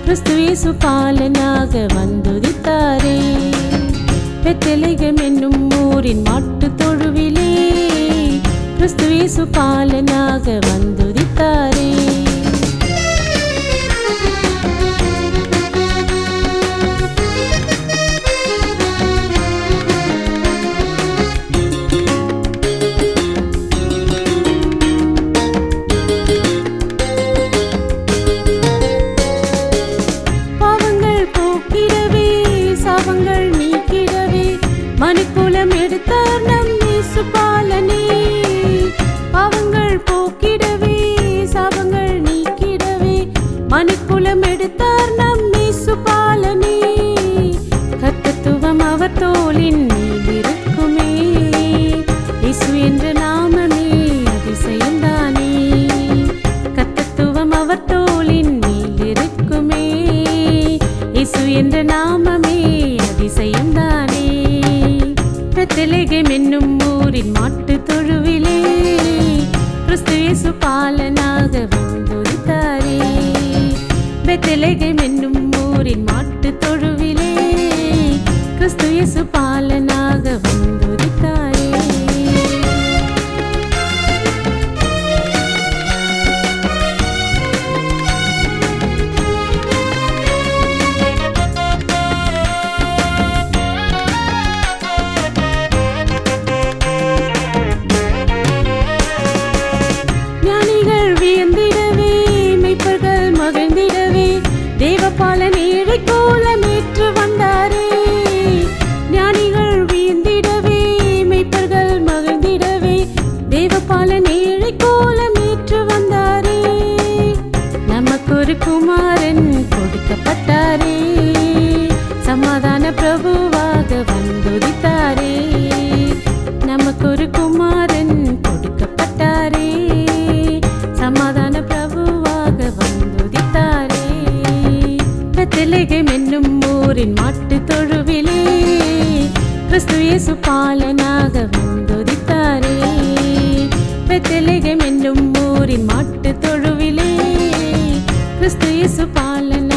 கிறிஸ்து இயேசு பாலனாக வந்துதித்தாரே. பெத்லகேம் என்னும் ஊரின் மாட்டுத் தொழுவிலே கிறிஸ்து இயேசு பாலனாக வந்துதித்தாரே. சாபங்கள் நீக்கிடவே மனுக்குலம் எடுத்தார் நம் இயேசு பாலனே. பாவங்கள் போக்கிடவே சாபங்கள் நீக்கிடவே மனுக்குலம் எடுத்தார் நம் இயேசு பாலனே. கர்த்தத்துவம் அவர் தோளின் மேல் இருக்குமே, இயேசு என்ற நாமமே அதிசயம்தானே. கர்த்தத்துவம் அவர் தோளின் மேல் இருக்குமே, இயேசு என்ற நாமமே அதிசயம்தானே. பெத்லகேம் என்னும் ஊரின் மாட்டுத் தொழுவிலே கிறிஸ்து இயேசு பாலனாக வந்துதித்தாரே. பெத்லகேம் என்னும் ஊரின் மாட்டுத் தொழுவிலே கிறிஸ்து இயேசு பாலனாக வந்துதித்தாரே. தேவபாலன் ஏழை கோலமேற்று வந்தாரே. ஞானிகள் வியந்திடவே மெய்ப்பர்கள் மகிழ்ந்திடவே தேவபாலன் ஏழை கோலமேற்று வந்தாரே. நமக்கொரு குமாரன் கொடுக்கப்பட்டாரே, சமாதான பிரபுவாக வந்துதித்தாரே. நமக்கொரு குமாரன் கொடுக்கப்பட்டாரே, சமாதான பிரபுவாக வந்துதித்தாரே. பெத்லகேம் என்னும் ஊரின் மாட்டுத் தொழுவிலே கிறிஸ்து இயேசு பாலனாக வந்துதித்தாரே. பெத்லகேம் என்னும் ஊரின் மாட்டுத் தொழுவிலே கிறிஸ்து இயேசு பாலனாக